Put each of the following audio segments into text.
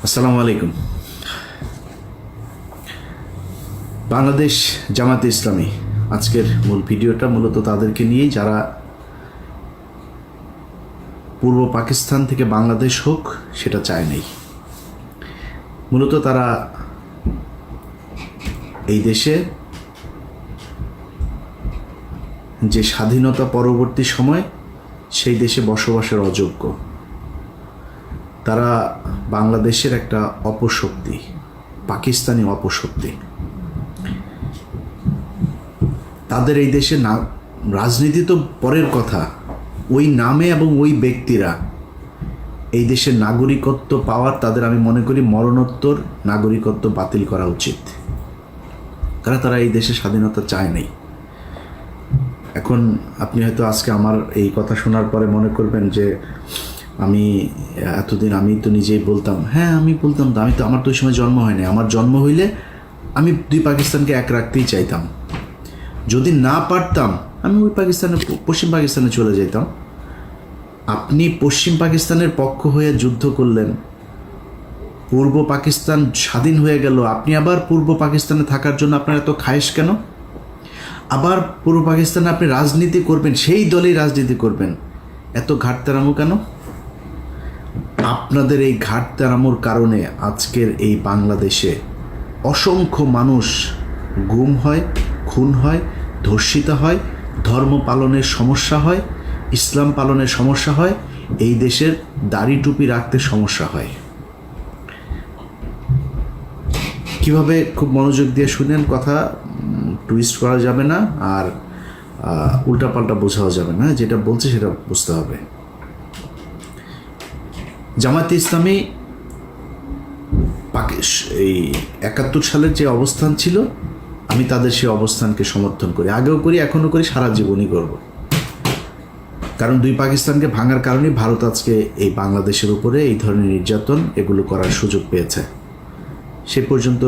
আসসালামু আলাইকুম। বাংলাদেশ জামাতে ইসলামী আজকের মূল ভিডিওটা মূলত তাদেরকে নিয়েই যারা পূর্ব পাকিস্তান থেকে বাংলাদেশ হোক সেটা চায় নাই। মূলত তারা এই দেশে যে স্বাধীনতা পরবর্তী সময় সেই দেশে বসবাসের অযোগ্য, তারা বাংলাদেশের একটা অপশক্তি, পাকিস্তানি অপশক্তি। তাদের এই দেশে না রাজনীতি তো পরের কথা, ওই নামে এবং ওই ব্যক্তিরা এই দেশের নাগরিকত্ব পাওয়ার তাদের আমি মনে করি মরণোত্তর নাগরিকত্ব বাতিল করা উচিত, কারণ তারা এই দেশে স্বাধীনতা চায় নাই। এখন আপনি হয়তো আজকে আমার এই কথা শোনার পরে মনে করবেন যে আমি এতদিন আমি তো নিজেই বলতাম, হ্যাঁ আমি বলতাম তো, আমার তো ওই সময় জন্ম হয়নি। আমার জন্ম হইলে আমি দুই পাকিস্তানকে এক রাখতেই চাইতাম। যদি না পারতাম আমি ওই পাকিস্তানে, পশ্চিম পাকিস্তানে চলে যেতাম। আপনি পশ্চিম পাকিস্তানের পক্ষ হয়ে যুদ্ধ করলেন, পূর্ব পাকিস্তান স্বাধীন হয়ে গেল, আপনি আবার পূর্ব পাকিস্তানে থাকার জন্য আপনার এত খায়েশ কেন? আবার পূর্ব পাকিস্তানে আপনি রাজনীতি করবেন, সেই দলেই রাজনীতি করবেন, এত ঘাটতারামো কেন? আপনাদের এই ঘাটতারামোর কারণে আজকের এই বাংলাদেশে অসংখ্য মানুষ গুম হয়, খুন হয়, ধর্ষিত হয়, ধর্ম পালনের সমস্যা হয়, ইসলাম পালনের সমস্যা হয়, এই দেশের দাড়ি টুপি রাখতে সমস্যা হয়। কিভাবে খুব মনোযোগ দিয়ে শুনেন, কথা টুইস্ট করা যাবে না আর উল্টাপাল্টা বোঝাও যাবে না, যেটা বলছে সেটা বুঝতে হবে। জামায়াতে ইসলামী এই ৭১ সালের যে অবস্থান ছিল, আমি তাদের সেই অবস্থানকে সমর্থন করি, আগেও করি, এখনও করি, সারা জীবনই করব। কারণ দুই পাকিস্তানকে ভাঙার কারণেই ভারত আজকে এই বাংলাদেশের উপরে এই ধরনের নির্যাতন এগুলো করার সুযোগ পেয়েছে। সে পর্যন্ত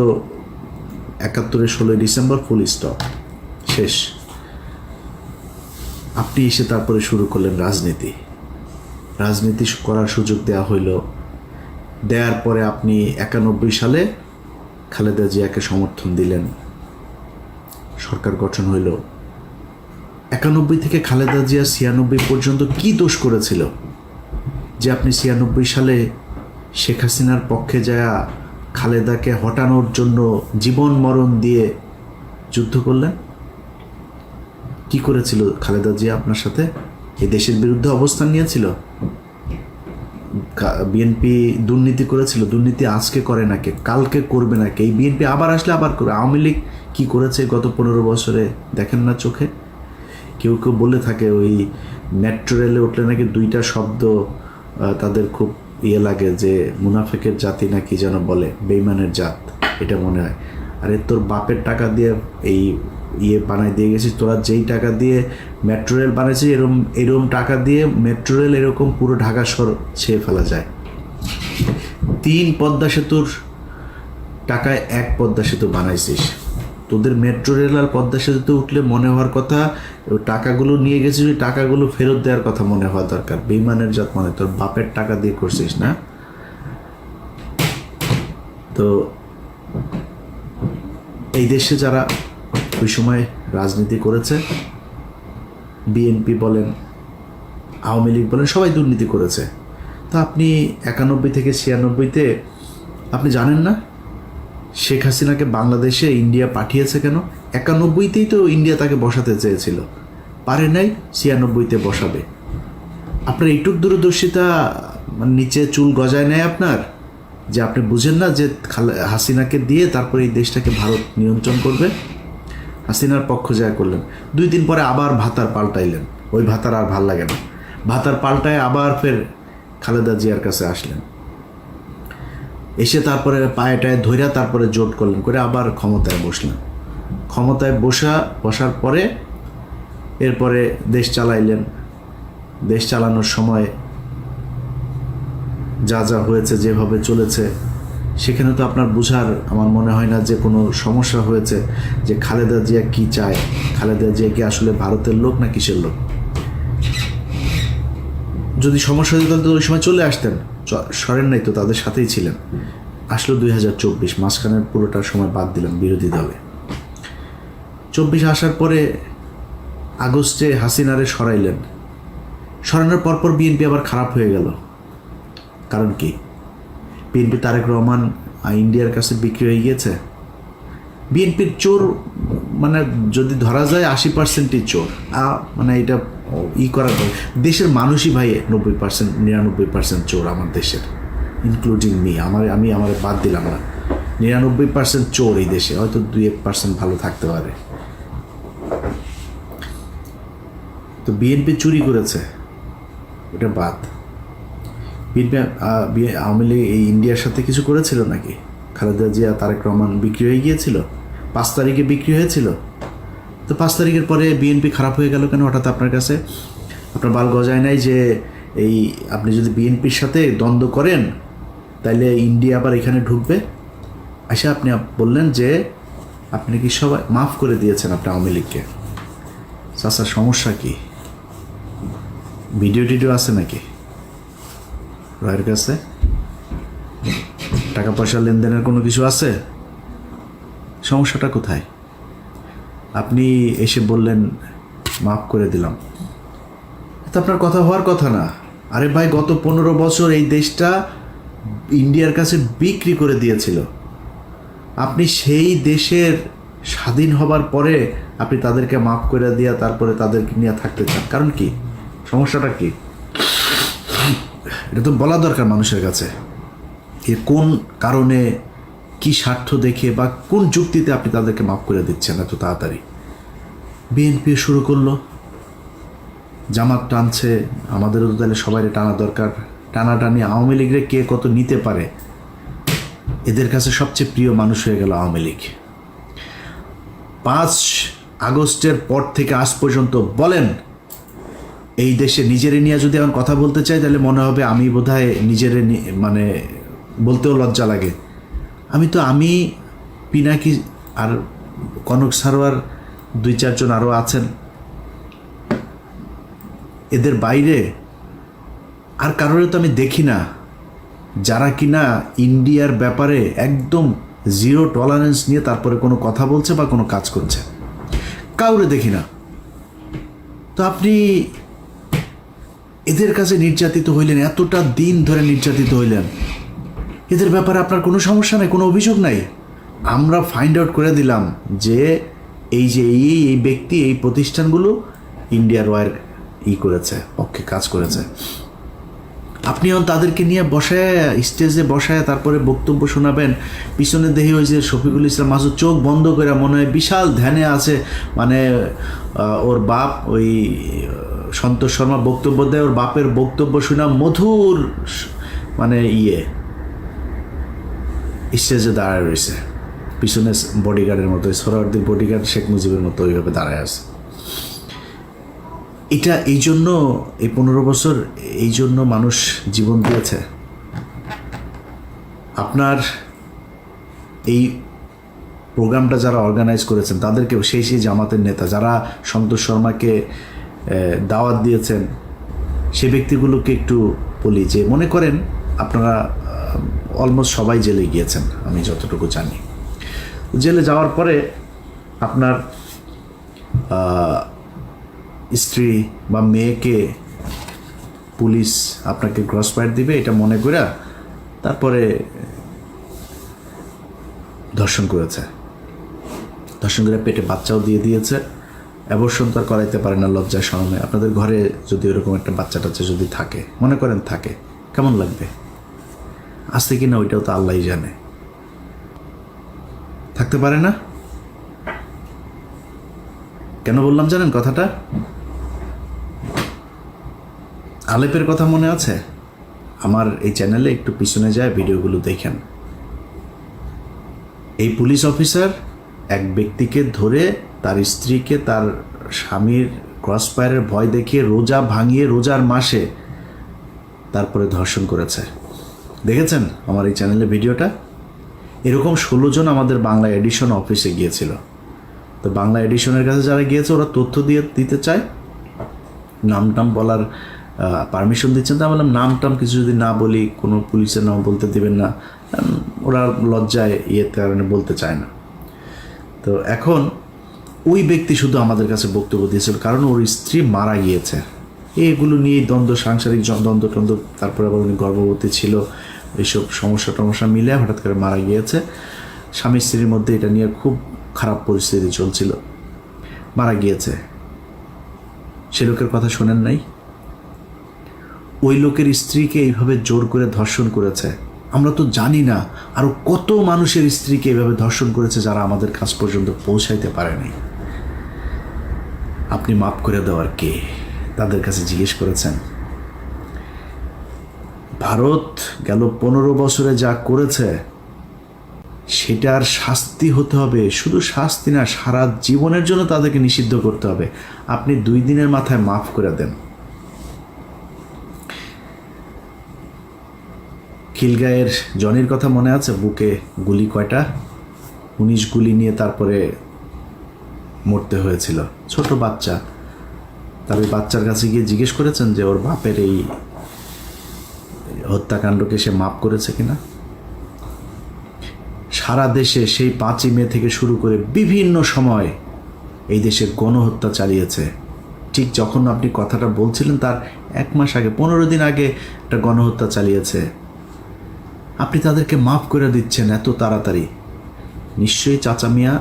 ৭১-এর ১৬ই ডিসেম্বর ফুল স্টপ, শেষ। আপনি এসে তারপরে শুরু করলেন রাজনীতি করার সুযোগ দেওয়া হইল। দেওয়ার পরে আপনি ৯১ সালে খালেদা জিয়াকে সমর্থন দিলেন, সরকার গঠন হইল। ৯১ থেকে খালেদা জিয়া ৯৬ পর্যন্ত কি দোষ করেছিল যে আপনি ৯৬ সালে শেখ হাসিনার পক্ষে যায়া খালেদাকে হটানোর জন্য জীবন মরণ দিয়ে যুদ্ধ করলেন? কি করেছিল খালেদা জিয়া আপনার সাথে? এই দেশের বিরুদ্ধে অবস্থান নিয়েছিল। বিএনপি দুর্নীতি করেছিল, দুর্নীতি আজকে করে নাকি, কালকে করবে নাকি, এই বিএনপি আবার আসলে আবার করবে। আওয়ামী লীগ কী করেছে গত ১৫ বছরে দেখেন না চোখে? কেউ কেউ বলে থাকে ওই মেট্রো রেলে উঠলে নাকি দুইটা শব্দ তাদের খুব লাগে, যে মুনাফেকের জাতি নাকি যেন বলে, বেইমানের জাত, এটা মনে হয়। আরে তোর বাপের টাকা দিয়ে এই বানাই দিয়ে গেছিস, তোরা যেই টাকা দিয়ে মেট্রো রেল বানিয়েছিস, এরকম টাকা দিয়ে মেট্রো রেল এরকম পুরো ঢাকা শহর ছেয়ে ফেলা যায়। ৩ পদ্মা সেতুর টাকায় ১ পদ্মা সেতু বানাইছিস। তোদের মেট্রো রেল আর পদ্মা সেতুতে উঠলে মনে হওয়ার কথা টাকাগুলো নিয়ে গেছিস, ওই টাকাগুলো ফেরত দেওয়ার কথা মনে হওয়া দরকার। বেইমানের জাত মনে, তোর বাপের টাকা দিয়ে করছিস না? তো এই দেশে যারা ওই সময় রাজনীতি করেছে, বিএনপি বলেন, আওয়ামী লীগ বলেন, সবাই দুর্নীতি করেছে। তা আপনি ৯১ থেকে ৯৬-তে আপনি জানেন না শেখ হাসিনাকে বাংলাদেশে ইন্ডিয়া পাঠিয়েছে কেন? ৯১-তেই তো ইন্ডিয়া তাকে বসাতে চেয়েছিল, পারে নাই, ৯৬-তে বসাবে। আপনার এইটুক দূরদর্শিতা নিচে চুল গজায় নেয় আপনার, যে আপনি বুঝেন না যে হাসিনাকে দিয়ে তারপরে এই দেশটাকে ভারত নিয়ন্ত্রণ করবে। হাসিনার পক্ষ যায় করলেন, ২ দিন পরে আবার ভাতার পাল্টাইলেন, ওই ভাতার আর ভাল লাগে না, ভাতার পাল্টায় আবার ফের খালেদা জিয়ার কাছে আসলেন, এসে তারপরে পায়ে টায়ে ধইরা তারপরে জোট করলেন, করে আবার ক্ষমতায় বসলেন। ক্ষমতায় বসার পরে এরপরে দেশ চালাইলেন। দেশ চালানোর সময় যা যা হয়েছে, যেভাবে চলেছে, সেখানে তো আপনার বুঝার আমার মনে হয় না যে কোনো সমস্যা হয়েছে যে খালেদা জিয়া কি চায়, খালেদা জিয়া কি আসলে ভারতের লোক না কিসের লোক। যদি সমস্যা হতো তাহলে তো ওই সময় চলে আসতেন, সরেন নাই তো, তাদের সাথেই ছিলেন। আসলো 2024, মাঝখানের পুরোটা সময় বাদ দিলাম বিরোধী দলে। 24 আসার পরে আগস্টে হাসিনারে সরাইলেন, সরানোর পরপর বিএনপি আবার খারাপ হয়ে গেল। কারণ কি? বিএনপি তারেক রহমান ইন্ডিয়ার কাছে বিক্রি হয়ে গিয়েছে। বিএনপির চোর মানে যদি ধরা যায় 80%ই চোর, মানে এটা করার পর দেশের মানুষই ভাই 90% 99% চোর আমার দেশের, ইনক্লুডিং মি। আমি আমার বাদ দিলাম না, 99% চোর এই দেশে, হয়তো 2-1% ভালো থাকতে পারে। তো বিএনপি চুরি করেছে, ওটা বাদ। বিএনপি আওয়ামী লীগ এই ইন্ডিয়ার সাথে কিছু করেছিল নাকি? খালেদা জিয়া তারেক রহমান বিক্রি হয়ে গিয়েছিল, 5 তারিখে বিক্রি হয়েছিল। তো 5 তারিখের পরে বিএনপি খারাপ হয়ে গেল কেন হঠাৎ আপনার কাছে? আপনার বাল গজায় নাই যে এই আপনি যদি বিএনপির সাথে দ্বন্দ্ব করেন তাহলে ইন্ডিয়া আবার এখানে ঢুকবে? আচ্ছা, আপনি বললেন যে আপনি কি সবাই মাফ করে দিয়েছেন আপনি আওয়ামী লীগকে। চাচার সমস্যা কি? ভিডিও টিডিও আছে নাকি রয়ের কাছে? টাকা পয়সা লেনদেনের কোনো কিছু আছে? সমস্যাটা কোথায়? আপনি এসে বললেন মাফ করে দিলাম, তো আপনার কথা হওয়ার কথা না। আরে ভাই, গত 15 বছর এই দেশটা ইন্ডিয়ার কাছে বিক্রি করে দিয়েছিল। আপনি সেই দেশের স্বাধীন হবার পরে আপনি তাদেরকে মাফ করে দিয়া তারপরে তাদেরকে নিয়ে থাকতে চান। কারণ কি? সমস্যাটা কি? এটা তো বলা দরকার মানুষের কাছে। এ কোন কারণে, কি স্বার্থ দেখে বা কোন যুক্তিতে আপনি তাদেরকে মাফ করে দিচ্ছেন এত তাড়াতাড়ি? বিএনপি শুরু করলো, জামাত টানছে, আমাদেরও তো তাহলে সবাই টানা দরকার। টানাটানি আওয়ামী লীগের কে কত নিতে পারে, এদের কাছে সবচেয়ে প্রিয় মানুষ হয়ে গেল আওয়ামী লীগ। 5 আগস্টের পর থেকে আজ পর্যন্ত বলেন, এই দেশে নিজেরে নিয়ে যদি এখন কথা বলতে চাই তাহলে মনে হবে আমি বোধহয় নিজেরে মানে বলতেও লজ্জা লাগে। আমি পিনাকি আর কনক সারোয়ার 2-4 জন আরও আছেন, এদের বাইরে আর কারোর তো আমি দেখি না যারা কিনা ইন্ডিয়ার ব্যাপারে একদম জিরো টলারেন্স নিয়ে তারপরে কোনো কথা বলছে বা কোনো কাজ করছে, কাউরে দেখি না। তো আপনি এদের কাছে নির্যাতিত হইলেন, এতটা দিন ধরে নির্যাতিত হইলেন, এদের ব্যাপারে আপনার কোনো সমস্যা নাই, কোনো অভিযোগ নাই। আমরা ফাইন্ড আউট করে দিলাম যে এই যে এই ব্যক্তি এই প্রতিষ্ঠানগুলো ইন্ডিয়ার ওয়ার করেছে, পক্ষে কাজ করেছে। আপনিও তাদেরকে নিয়ে বসায় স্টেজে বসায় তারপরে বক্তব্য শোনাবেন। পিছনে দেখি ওই যে শফিকুল ইসলাম মাসুদ চোখ বন্ধ করে মনে হয় বিশাল ধ্যানে আছে, মানে ওর বাপ ওই সন্তোষ শর্মা বক্তব্য দেয়, ওর বাপের বক্তব্য শোনা মধুর মানে স্টেজে দাঁড়ায় রয়েছে, পিছনে বডিগার্ডের মতো, সোহরাওয়ার্দীর বডিগার্ড শেখ মুজিবের মতো ওইভাবে দাঁড়ায় আছে। এটা এই জন্য এই 15 বছর এই জন্য মানুষ জীবন দিয়েছে। আপনার এই প্রোগ্রামটা যারা অর্গানাইজ করেছেন তাদেরকে সেই জামাতের নেতা যারা সন্তোষ শর্মাকে দাওয়াত দিয়েছেন সে ব্যক্তিগুলোকে একটু বলি যে মনে করেন আপনারা অলমোস্ট সবাই জেলে গিয়েছেন আমি যতটুকু জানি। জেলে যাওয়ার পরে আপনার স্ত্রী বা মেয়েকে পুলিশ আপনাকে ক্রস ফায়ার দিবে এটা মনে করে তারপরে ধর্ষণ করেছে, ধর্ষণ করে পেটে বাচ্চাও দিয়ে দিয়েছে। অ্যাবর্শন তো আর করাইতে পারে না লজ্জায় শরমে। আপনাদের ঘরে যদি এরকম একটা বাচ্চা টাচ্চা যদি থাকে, মনে করেন থাকে, কেমন লাগবে? আসতে কি না ওইটাও তো আল্লাহই জানে। থাকতে পারে না? কেন বললাম জানেন কথাটা? আলেপের কথা মনে আছে? আমার এই চ্যানেলে একটু পিছনে যায় ভিডিওগুলো দেখেন। এই পুলিশ অফিসার এক ব্যক্তিকে ধরে তার স্ত্রীকে তার স্বামীর ক্রস ফায়ারের ভয় দেখিয়ে রোজা ভাঙিয়ে রোজার মাসে তারপরে ধর্ষণ করেছে। দেখেছেন আমার এই চ্যানেলে ভিডিওটা? এরকম 16 জন আমাদের বাংলা এডিশন অফিসে গিয়েছিল। তো বাংলা এডিশনের কাছে যারা গিয়েছে ওরা তথ্য দিতে চায়, নাম বলার পারমিশন দিচ্ছেন। তো আমি বললাম নাম কিছু যদি না বলি, কোনো পুলিশের নাম বলতে দেবেন না, ওরা লজ্জায় কারণে বলতে চায় না। তো এখন ওই ব্যক্তি শুধু আমাদের কাছে বক্তব্য দিয়েছিল, কারণ ওর স্ত্রী মারা গিয়েছে। এগুলো নিয়েই দ্বন্দ্ব, সাংসারিক দ্বন্দ্ব, তারপরে আবার উনি গর্ভবতী ছিল, এইসব সমস্যা মিলে হঠাৎ করে মারা গিয়েছে। স্বামী স্ত্রীর মধ্যে এটা নিয়ে খুব খারাপ পরিস্থিতি চলছিল, মারা গিয়েছে। সে লোকের কথা শোনেন নাই? ওই লোকের স্ত্রীকে এইভাবে জোর করে ধর্ষণ করেছে। আমরা তো জানি না আরও কত মানুষের স্ত্রীকে এইভাবে ধর্ষণ করেছে যারা আমাদের কাছ পর্যন্ত পৌঁছাইতে পারেনি। আপনি মাফ করে দেওয়ার কে? তাদের কাছে জিজ্ঞেস করেছেন? ভারত গেল 15 বছরে যা করেছে সেটার শাস্তি হতে হবে, শুধু শাস্তি না, সারা জীবনের জন্য তাদেরকে নিষিদ্ধ করতে হবে। আপনি 2 দিনের মাথায় মাফ করে দেন। খিলগাঁয়ের জনির কথা মনে আছে? বুকে গুলি কয়টা? 19 গুলি নিয়ে তারপরে মরতে হয়েছিল, ছোট বাচ্চা। তার ওই বাচ্চার কাছে গিয়ে জিজ্ঞেস করেছেন যে ওর বাপের এই হত্যাকাণ্ডকে সে মাফ করেছে কিনা? সারা দেশে সেই 5ই মে থেকে শুরু করে বিভিন্ন সময় এই দেশে গণহত্যা চালিয়েছে। ঠিক যখন আপনি কথাটা বলছিলেন তার 1 মাস আগে, 15 দিন আগে একটা গণহত্যা চালিয়েছে। আপনি তাদেরকে মাফ করে দিচ্ছেন এত তাড়াতাড়ি? নিশ্চয়ই চাচা মিয়া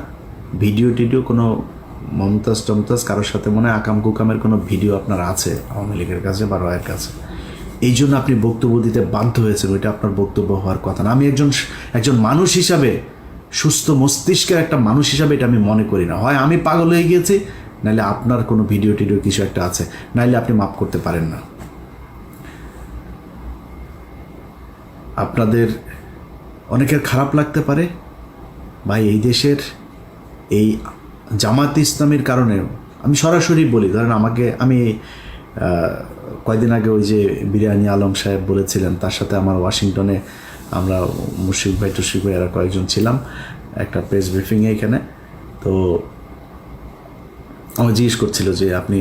ভিডিও কোনো মমতাজ কারোর সাথে মনে হয় আকাম কুকামের কোনো ভিডিও আপনার আছে আওয়ামী লীগের কাছে বা রয়ের কাছে, এই জন্য আপনি বক্তব্য দিতে বাধ্য হয়েছেন। ওইটা আপনার বক্তব্য হওয়ার কথা না। আমি একজন মানুষ হিসাবে, সুস্থ মস্তিষ্কের একটা মানুষ হিসাবে এটা আমি মনে করি না। হয় আমি পাগল হয়ে গিয়েছি, নাহলে আপনার কোনো ভিডিও কিছু একটা আছে, নাহলে আপনি মাফ করতে পারেন না। আপনাদের অনেকের খারাপ লাগতে পারে ভাই, এই দেশের এই জামাত ইসলামের কারণে। আমি সরাসরি বলি, ধরেন আমি কয়দিন আগে ওই যে বিরিয়ানি আলম সাহেব বলেছিলেন, তার সাথে আমার ওয়াশিংটনে আমরা মুশফিক ভাই এরা কয়েকজন ছিলাম একটা প্রেস ব্রিফিংয়ে এখানে। তো আমার জিজ্ঞেস করছিল যে আপনি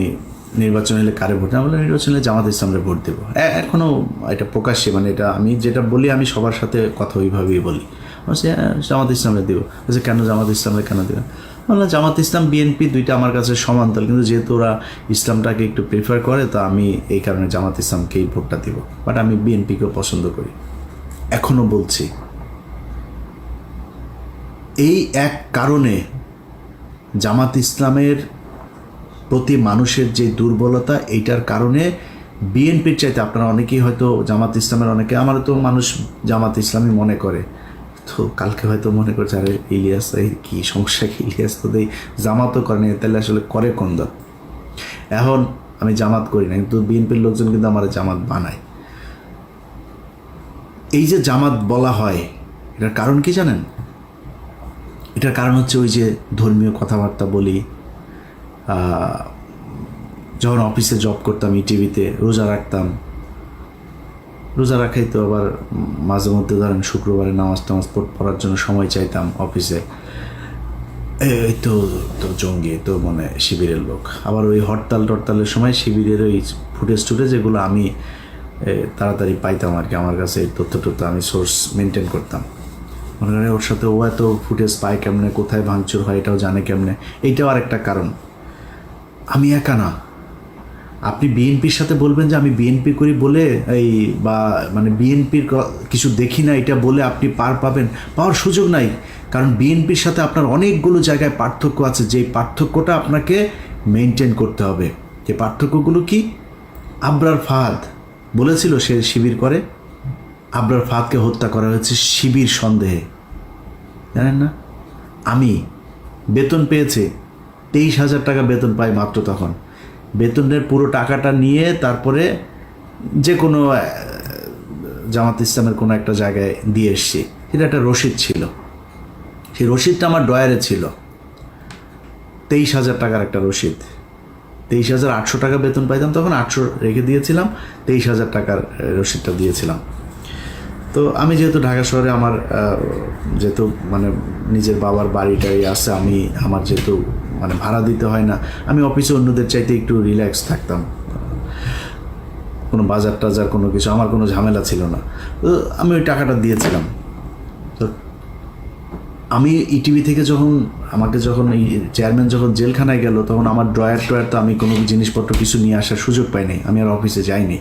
নির্বাচন হলে কারে ভোট দেন? বলে নির্বাচন হলে জামাত ইসলামের ভোট দেবো। এখনও এটা প্রকাশ্যে, মানে এটা আমি যেটা বলি আমি সবার সাথে কথা ওইভাবেই বলি। বলছি জামাত ইসলামের দেবো। বলছে কেন জামাত ইসলামের কেন দেবেন? বললাম জামাত ইসলাম বিএনপি দুইটা আমার কাছে সমান্তরাল, কিন্তু যেহেতু ওরা ইসলামটাকে একটু প্রিফার করে তো আমি এই কারণে জামাত ইসলামকেই ভোটটা দিব, বাট আমি বিএনপিকেও পছন্দ করি। এখনও বলছি, এই এক কারণে জামাত ইসলামের প্রতি মানুষের যে দুর্বলতা, এইটার কারণে বিএনপির চাইতে আপনারা অনেকেই হয়তো জামাত ইসলামের অনেকে, আমার তো মানুষ জামাত ইসলামই মনে করে, তো কালকে হয়তো মনে করছে আরে ইলিয়াস এই কী সমস্যা, কি ইলিয়াস তো এই জামাতও করেনি, তাহলে আসলে করে কোন দল? এখন আমি জামাত করি না, কিন্তু বিএনপির লোকজন কিন্তু আমার জামাত বানায়। এই যে জামাত বলা হয় এটার কারণ কি জানেন? এটার কারণ হচ্ছে ওই যে ধর্মীয় কথাবার্তা বলি। যখন অফিসে জব করতাম ইটিভিতে, রোজা রাখতাম, রোজা রাখাই তো আবার মাঝে মধ্যে ধরেন শুক্রবারে নামাজ পড়ার জন্য সময় চাইতাম অফিসে। এই তো জঙ্গি, তো মানে শিবিরের লোক। আবার ওই হরতালের সময় শিবিরের ওই ফুটেজ যেগুলো আমি তাড়াতাড়ি পাইতাম আর কি, আমার কাছে এই তথ্য আমি সোর্স মেনটেন করতাম। মনে করেন ওর সাথে ও এত ফুটেজ পায় কেমনে, কোথায় ভাঙচুর হয় এটাও জানে কেমনে। এইটাও আরেকটা কারণ। আমি একা না, আপনি বিএনপির সাথে বলবেন যে আমি বিএনপি করি বলে এই বা মানে বিএনপির কিছু দেখি না এটা বলে আপনি পাওয়ার সুযোগ নাই। কারণ বিএনপির সাথে আপনার অনেকগুলো জায়গায় পার্থক্য আছে, যেই পার্থক্যটা আপনাকে মেনটেন করতে হবে। যে পার্থক্যগুলো কি? আবরার ফাহাদ বলেছিল সে শিবির করে, আবরার ফাহাদকে হত্যা করা হয়েছে শিবির সন্দেহে, জানেন না? আমি বেতন পেয়েছি, 23,000 টাকা বেতন পাই মাত্র। তখন বেতনের পুরো টাকাটা নিয়ে তারপরে যে কোনো জামাত ইসলামের কোনো একটা জায়গায় দিয়ে এসছি। এটা একটা রসিদ ছিল, সেই রসিদটা আমার ড্রয়ারে ছিল। 23,000 টাকার একটা রসিদ। 23,800 টাকা বেতন পাইতাম তখন, 800 রেখে দিয়েছিলাম, 23,000 টাকার রসিদটা দিয়েছিলাম। তো আমি যেহেতু ঢাকা শহরে আমার যেহেতু মানে নিজের বাবার বাড়িটাই আছে, আমার যেহেতু মানে ভাড়া দিতে হয় না, আমি অফিসে অন্যদের চাইতে একটু রিল্যাক্স থাকতাম। কোনো বাজার টাজার কোনো কিছু আমার কোনো ঝামেলা ছিল না। তো আমি ওই টাকাটা দিয়েছিলাম। তো আমি ইটিভি থেকে যখন এই চেয়ারম্যান যখন জেলখানায় গেল, তখন আমার ড্রয়ার তো আমি কোনো জিনিসপত্র কিছু নিয়ে আসার সুযোগ পাইনি, আমি আর অফিসে যাইনি।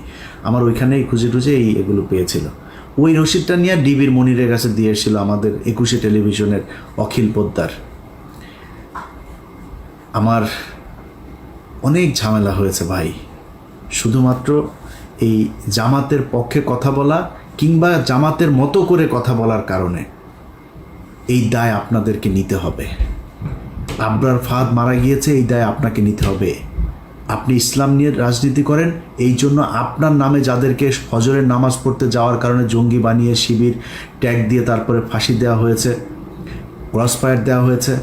আমার ওইখানেই খুঁজে এগুলো পেয়েছিল। ওই রসিদটা নিয়ে ডিবির মনিরের কাছে দিয়ে এসেছিল আমাদের 21 টেলিভিশনের অখিল পোদ্দার। আমার অনেক ঝামেলা হয়েছে ভাই, শুধুমাত্র এই জামাতের পক্ষে কথা বলা কিংবা জামাতের মতো করে কথা বলার কারণে। এই দায় আপনাদেরকে নিতে হবে। আবরার ফাহাদ মারা গিয়েছে, এই দায় আপনাকে নিতে হবে। আপনি ইসলাম নিয়ে রাজনীতি করেন, এই জন্য আপনার নামে যাদেরকে ফজরের নামাজ পড়তে যাওয়ার কারণে জঙ্গি বানিয়ে শিবির ট্যাগ দিয়ে তারপরে ফাঁসি দেওয়া হয়েছে, ক্রসফায়ার দেওয়া হয়েছে,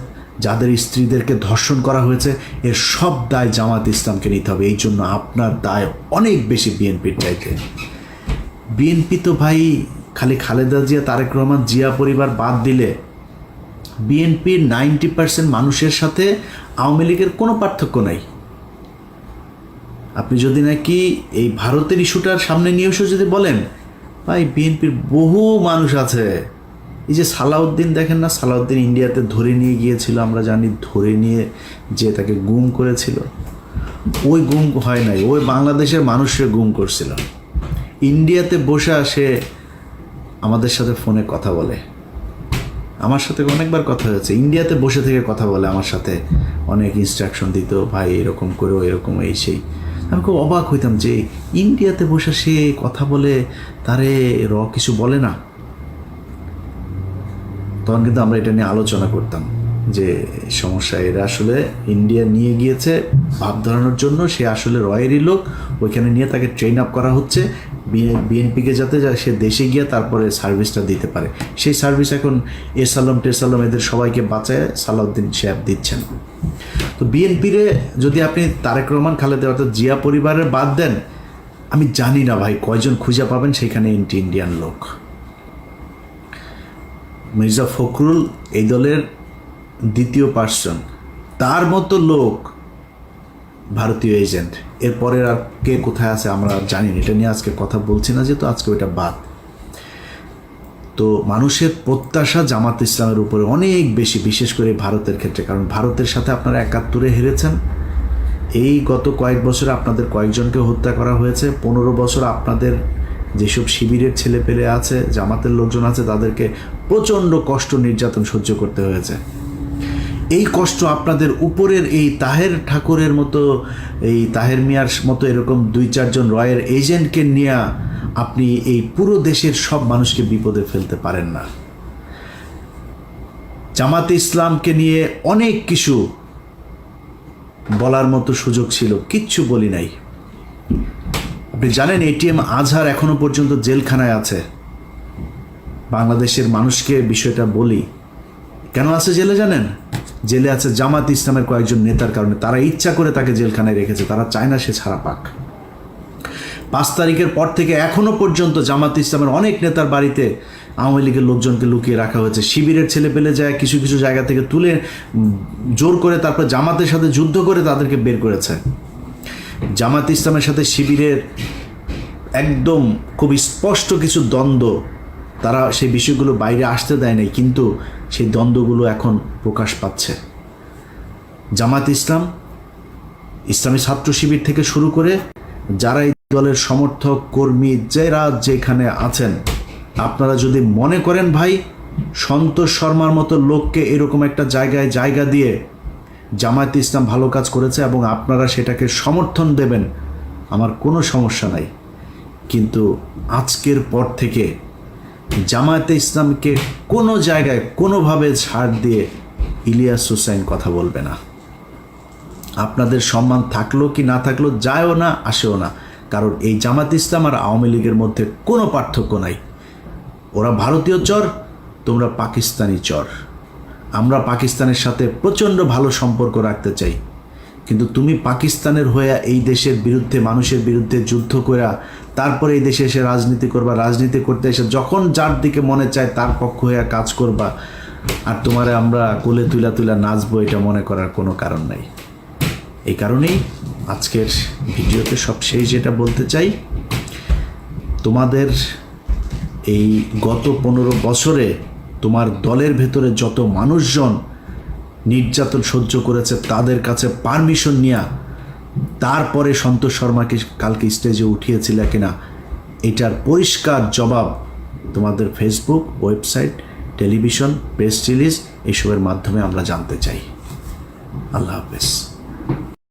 যাদের স্ত্রীদেরকে ধর্ষণ করা হয়েছে, এর সব দায় জামাত ইসলামকে নিতে হবে। এই জন্য আপনার দায় অনেক বেশি বিএনপির চাইতে। বিএনপি তো ভাই খালি খালেদা জিয়া, তারেক রহমান, জিয়া পরিবার বাদ দিলে বিএনপির 90% মানুষের সাথে আওয়ামী লীগের কোনো পার্থক্য নাই। আপনি যদি নাকি এই ভারতের ইস্যুটার সামনে নিয়ে এসে যদি বলেন, ভাই বিএনপির বহু মানুষ আছে। এই যে সালাউদ্দিন দেখেন না, সালাউদ্দিন ইন্ডিয়াতে ধরে নিয়ে গিয়েছিল, আমরা জানি, ধরে নিয়ে যে তাকে গুম করেছিল। ওই গুম হয় নাই, ওই বাংলাদেশের মানুষের গুম করছিল। ইন্ডিয়াতে বসে সে আমাদের সাথে ফোনে কথা বলে, আমার সাথে অনেকবার কথা হয়েছে। ইন্ডিয়াতে বসে থেকে কথা বলে আমার সাথে, অনেক ইনস্ট্রাকশন দিত, ভাই এরকম করো, এরকম এই সেই। আমি খুব অবাক হইতাম যে ইন্ডিয়াতে বসে সে কথা বলে, তারে কিছু বলে না। তখন কিন্তু আমরা এটা নিয়ে আলোচনা করতাম যে সমস্যা, এরা আসলে ইন্ডিয়া নিয়ে গিয়েছে ভাব ধরানোর জন্য, সে আসলে রয়েরই লোক, ওইখানে নিয়ে তাকে ট্রেন আপ করা হচ্ছে বিএনপিকে, যাতে সে দেশে গিয়ে তারপরে সার্ভিসটা দিতে পারে। সেই সার্ভিস এখন এসালাম টেসালাম এদের সবাইকে বাঁচায় সালাউদ্দিন সাহেব দিচ্ছেন। তো বিএনপিরে যদি আপনি তারেক রহমান, খালেদা, অর্থাৎ জিয়া পরিবারের বাদ দেন, আমি জানি না ভাই কয়জন খুঁজে পাবেন সেখানে ইন্ডিয়ান লোক। মির্জা ফখরুল এই দলের দ্বিতীয় পার্সন, তার মতো লোক ভারতীয় এজেন্ট। এরপরের আর কে কোথায় আছে আমরা জানি না, এটা নিয়ে আজকে কথা বলছি না, যেহেতু আজকে ওইটা বাদ। তো মানুষের প্রত্যাশা জামাত ইসলামের উপরে অনেক বেশি, বিশেষ করে ভারতের ক্ষেত্রে, কারণ ভারতের সাথে আপনারা 71-এ হেরেছেন। এই গত কয়েক বছরে আপনাদের কয়েকজনকে হত্যা করা হয়েছে। 15 বছর আপনাদের যেসব শিবিরের ছেলেপেলে আছে, জামাতের লোকজন আছে, তাদেরকে প্রচণ্ড কষ্ট, নির্যাতন সহ্য করতে হয়েছে। এই কষ্ট আপনাদের উপরের এই তাহের ঠাকুরের মতো, এই তাহের মিয়ার মতো এরকম 2-4 জন রয়ের এজেন্টকে নিয়ে আপনি এই পুরো দেশের সব মানুষকে বিপদে ফেলতে পারেন না। জামাতে ইসলামকে নিয়ে অনেক কিছু বলার মতো সুযোগ ছিল, কিচ্ছু বলি নাই। আপনি জানেন এটিএম আজহার এখনো পর্যন্ত জেলখানায় আছে। বাংলাদেশের মানুষকে বিষয়টা বলি, কেন আছে জেলে জানেন? জেলে আছে জামাত ইসলামের কয়েকজন নেতার কারণে। তারা ইচ্ছা করে তাকে জেলখানায় রেখেছে, তারা চায় না সে ছাড়া পাক। 5 তারিখের পর থেকে এখনো পর্যন্ত জামাত ইসলামের অনেক নেতার বাড়িতে আওয়ামী লীগের লোকজনকে লুকিয়ে রাখা হয়েছে। শিবিরের ছেলে পেলে যায় কিছু কিছু জায়গা থেকে তুলে জোর করে তারপর জামাতের সাথে যুদ্ধ করে তাদেরকে বের করেছে। জামাত ইসলামের সাথে শিবিরের একদম খুব স্পষ্ট কিছু দ্বন্দ্ব, তারা সেই বিষয়গুলো বাইরে আসতে দেয় নাই, কিন্তু সেই দ্বন্দ্বগুলো এখন প্রকাশ পাচ্ছে। জামাত ইসলাম, ইসলামী ছাত্র শিবির থেকে শুরু করে যারা এই দলের সমর্থক কর্মী, যারা যেখানে আছেন, আপনারা যদি মনে করেন ভাই সন্তোষ শর্মার মতো লোককে এরকম একটা জায়গা দিয়ে জামায়াত ইসলাম ভালো কাজ করেছে এবং আপনারা সেটাকে সমর্থন দেবেন, আমার কোনো সমস্যা নাই। কিন্তু আজকের পর থেকে জামায়াতে ইসলামকে কোনো জায়গায় কোনোভাবে ছাড় দিয়ে ইলিয়াস হোসাইন কথা বলবে না। আপনাদের সম্মান থাকলো কি না থাকলো যায়ও না আসেও না, কারণ এই জামাত ইসলাম আর আওয়ামী লীগের মধ্যে কোনো পার্থক্য নাই। ওরা ভারতীয় চর, তোমরা পাকিস্তানি চর। আমরা পাকিস্তানের সাথে প্রচণ্ড ভালো সম্পর্ক রাখতে চাই, কিন্তু তুমি পাকিস্তানের হয়ে এই দেশের বিরুদ্ধে, মানুষের বিরুদ্ধে যুদ্ধ করে তারপরে এই দেশে এসে রাজনীতি করবা, রাজনীতি করতে এসে যখন যার দিকে মনে চায় তার পক্ষ হয়ে কাজ করবা, আর তোমারে আমরা কোলে তুলা নাচবো, এটা মনে করার কোনো কারণ নাই। এই কারণেই আজকের ভিডিওতে সবশেষ যেটা বলতে চাই, তোমাদের এই গত 15 বছরে তোমার দলের ভেতরে যত মানুষজন নির্যাতন সহ্য করেছে তাদের কাছে পারমিশন নিয়ে তারপরে সন্তোষ শর্মাকে কালকে স্টেজে উঠিয়েছিল কিনা, এটার পরিষ্কার জবাব তোমাদের Facebook, website, television, press release এসবের মাধ্যমে আমরা জানতে চাই। আল্লাহ হাফেজ।